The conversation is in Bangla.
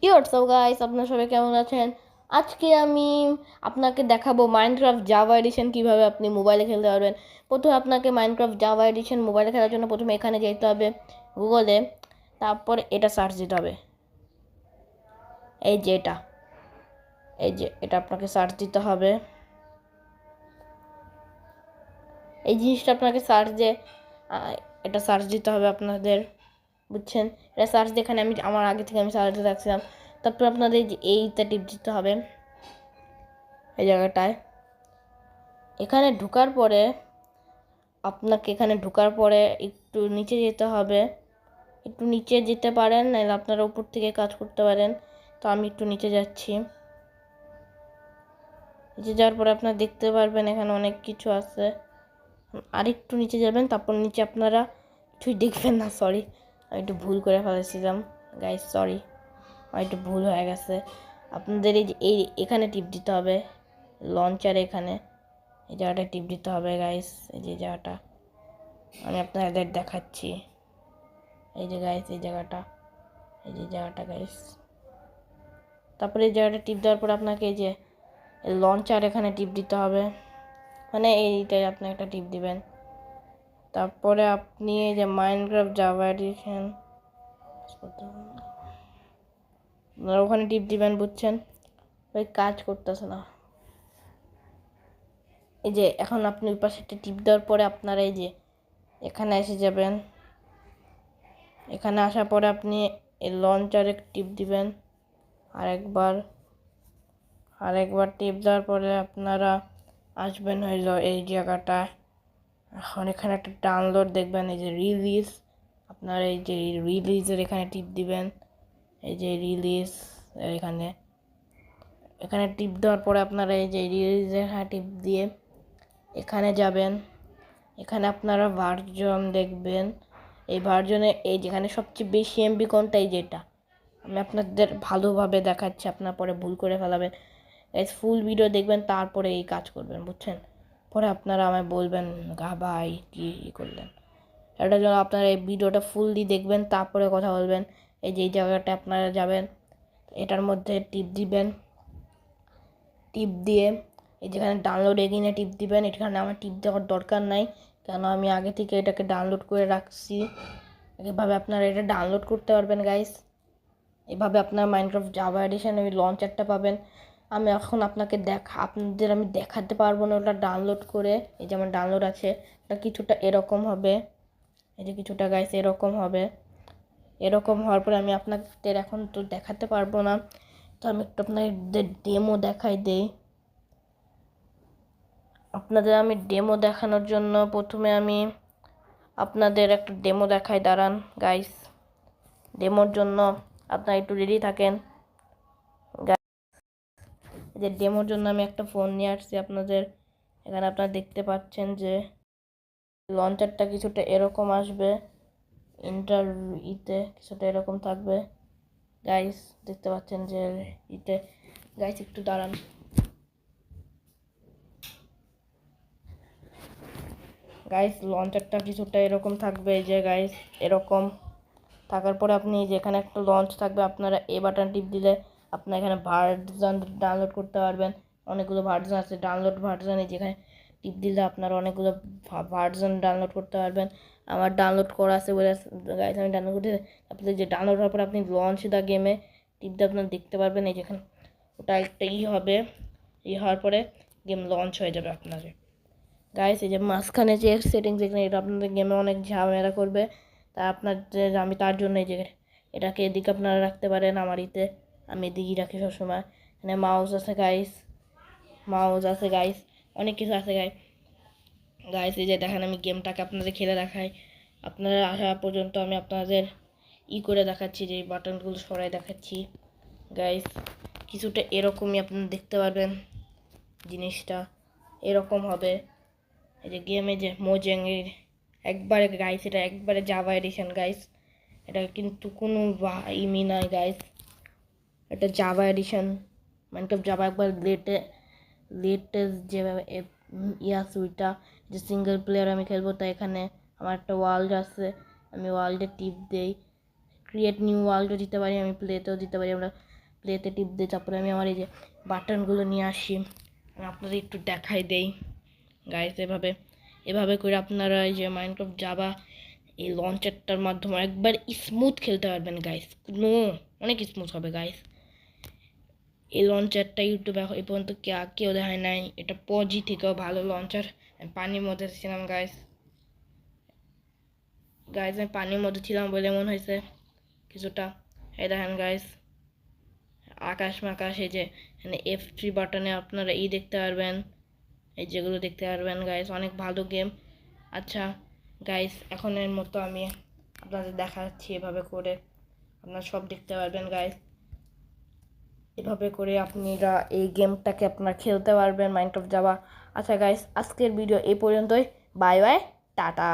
হোয়াটসঅ্যাপ গাইস, আপনারা সবাই কেমন আছেন? আজকে আমি আপনাকে দেখাবো মাইনক্রাফট জাভা এডিশন কীভাবে আপনি মোবাইলে খেলতে পারবেন। প্রথমে আপনাকে মাইনক্রাফট জাভা এডিশন মোবাইলে খেলার জন্য প্রথমে এখানে যেতে হবে গুগলে, তারপরে এটা সার্চ দিতে হবে। এটা আপনাকে সার্চ দিতে হবে। এই জিনিসটা আপনাকে এটা সার্চ দিতে হবে আপনাদের, বুঝছেন? এটা সার্চ দিয়ে এখানে আমার আগে থেকে আমি সার্চ দিয়ে রাখছিলাম। তারপর আপনাদের এইটা টিপ দিতে হবে এই জায়গাটায়। এখানে ঢোকার পরে একটু নিচে যেতে হবে। একটু নিচে যেতে পারেন, নাহলে আপনারা উপর থেকে কাজ করতে পারেন। তো আমি একটু নিচে যাচ্ছি। নিচে যাওয়ার পরে আপনারা দেখতে পারবেন এখানে অনেক কিছু আছে। আরেকটু নিচে যাবেন, তারপর নিচে আপনারা কিছুই দেখবেন না। সরি, আমি একটু ভুল করে ফেলেছিলাম গাইস, সরি, আমার একটু ভুল হয়ে গেছে। আপনাদের এখানে টিপ দিতে হবে লঞ্চারে, এখানে এই জায়গাটা টিপ দিতে হবে গাইস। এই যে জায়গাটা আমি আপনাদের দেখাচ্ছি, এই যে গাইস এই জায়গাটা গাইস। তারপরে এই জায়গাটা টিপ দেওয়ার পর আপনাকে এই যে লঞ্চার এখানে টিপ দিতে হবে, মানে এইটাই আপনি একটা টিপ দিবেন। তারপরে আপনি এই যে মাইনক্রাফট জাভা এডিশন ওখানে টিপ দিবেন, বুঝছেন? ওই কাজ করতেছে না। এই যে এখন আপনি ওই পাশে টিপ দেওয়ার পরে আপনারা এই যে এখানে এসে যাবেন। এখানে আসার পরে আপনি এই লঞ্চারে টিপ দিবেন আরেকবার টিপ দেওয়ার পরে আপনারা আসবেন হইল এই জায়গাটায়। এখন এখানে একটা ডাউনলোড দেখবেন, এই যে রিলিজ, আপনারা এই যে রিলিজের এখানে টিপ দিবেন। এই যে রিলিজ এখানে টিপ দেওয়ার পরে আপনারা এই যে রিলিজের টিপ দিয়ে এখানে যাবেন। এখানে আপনারা ভার্জন দেখবেন। এই ভার্জনে এই যেখানে সবচেয়ে বেশি এমবি কোনটা, এই যেটা আমি আপনাদের ভালোভাবে দেখাচ্ছি, আপনার পরে ভুল করে ফেলাবেন। ফুল ভিডিও দেখবেন, তারপরে এই কাজ করবেন, বুঝছেন? পরে আপনারা আমায় বলবেন ভাই কী করলেন। এটার জন্য আপনারা এই ভিডিওটা ফুললি দেখবেন, তারপরে কথা বলবেন। এই যে এই জায়গাটা আপনারা যাবেন, এটার মধ্যে টিপ দিবেন। টিপ দিয়ে এই যেখানে ডাউনলোড এগিনে টিপ দিবেন। এখানে আমার টিপ দেওয়ার দরকার নাই, কেন আমি আগে থেকে এটাকে ডাউনলোড করে রাখছি। এভাবে আপনারা এটা ডাউনলোড করতে পারবেন গাইস। এভাবে আপনার মাইনক্রাফট জাভা এডিশন ওই লঞ্চারটা পাবেন। আমি এখন আপনাদের আমি দেখাতে পারবো না ওটা ডাউনলোড করে। এই যেমন ডাউনলোড আছে, এটা কিছুটা এরকম হবে। এই যে কিছুটা গাইস এরকম হবে। এরকম হওয়ার পরে আমি আপনাদের এখন তো দেখাতে পারবো না, তো আমি একটু আপনাদের ডেমো দেখাই দেই। আপনাদের আমি ডেমো দেখানোর জন্য প্রথমে আমি আপনাদের একটা ডেমো দেখাই, দাঁড়ান গাইস। ডেমোর জন্য আপনারা একটু রেডি থাকেন। যে ডেমোর জন্য আমি একটা ফোন নিয়ে আসছি আপনাদের। এখানে আপনারা দেখতে পাচ্ছেন যে লঞ্চারটা কিছুটা এরকম আসবে, কিছুটা এরকম থাকবে গাইস। দেখতে পাচ্ছেন যে গাইস একটু দাঁড়ান। গাইস লঞ্চারটা কিছুটা এরকম থাকবে, এই যে গাইস এরকম থাকার পরে আপনি যেখানে একটা লঞ্চ থাকবে, আপনারা এই বাটন টিপ দিলে আপনারা এখানে ভার্জন ডাউনলোড করতে পারবেন। অনেকগুলো ভার্জন আছে, ডাউনলোড ভার্জনে যেখানে টিপ দিলে আপনারা অনেকগুলো ভার্জন ডাউনলোড করতে পারবেন। আমার ডাউনলোড করা আছে বলে গাইস আমি ডাউনলোড করতে, আপনি যে ডাউনলোড হওয়ার পর আপনি লঞ্চ দ্য গেমে টিপ দিয়ে আপনারা দেখতে পারবেন। এই যেখানে ওটা একটা হবে, হওয়ার পরে গেম লঞ্চ হয়ে যাবে আপনাদের গাইস। এই যে মাঝখানে যে সেটিংস এখানে, এটা আপনাদের গেমে অনেক ঝামেলা করবে। তা আমি তার জন্য এই যে এটাকে এদিকে আপনারা রাখতে পারেন। আমি এদিকেই রাখি সবসময়। এখানে মাউস আছে গাইস, অনেক কিছু আছে গাইস। এই যে দেখেন আমি গেমটাকে আপনাদের খেলে দেখাই। আপনারা আসা পর্যন্ত আমি আপনাদের করে দেখাচ্ছি, যে এই বাটনগুলো সরাই দেখাচ্ছি গাইস। কিছুটা এরকমই আপনারা দেখতে পারবেন, জিনিসটা এরকম হবে। এই যে গেমে যে মোজেংয়ের একবারে গাইস, এটা একবারে জাভা এডিশন গাইস। এটা কিন্তু কোনো ইমি নাই গাইস, এটা জাভা এডিশন। মাইনক্রাফট জাভা একবার লেটেস্ট যেভাবে আছে ওইটা, যে সিঙ্গেল প্লেয়ার আমি খেলবো। তাই এখানে আমার একটা ওয়ার্ল্ড আছে, আমি ওয়ার্ল্ডে টিপ দেই, ক্রিয়েট নিউ ওয়ার্ল্ডও দিতে পারি, আমি প্লেতেও দিতে পারি। আমরা প্লেতে টিপ দিয়ে তারপরে আমি আমার এই যে বাটনগুলো নিয়ে আসি, আমি আপনাদের একটু দেখাই দেই গাইস। এভাবে এভাবে করে আপনারা এই যে মাইনক্রাফট জাভা এই লঞ্চারটার মাধ্যমে একবার স্মুথ খেলতে পারবেন গাইস, অনেক স্মুথ হবে গাইস। এই লঞ্চারটা ইউটিউবে এই পর্যন্ত কেউ দেখায় নাই, এটা পজি থেকেও ভালো লঞ্চার। আমি পানির মধ্যে ছিলাম গাইস, আমি পানির মধ্যে ছিলাম বলে মনে হয়েছে কিছুটা। এই দেখেন গাইস, আকাশ মাকাশ, এই যে এখানে F3 বাটনে আপনারা দেখতে পারবেন, এই যেগুলো দেখতে পারবেন গাইস, অনেক ভালো গেম। আচ্ছা গাইস, এখনের মতো আমি আপনাদের দেখাচ্ছি এভাবে করে আপনারা সব দেখতে পারবেন গাইস। এভাবে করে আপনারা এই গেমটাকে আপনারা খেলতে পারবেন মাইনক্রাফট জাভা। আচ্ছা গাইস, আজকের ভিডিও এই পর্যন্তই। Bye bye, tata.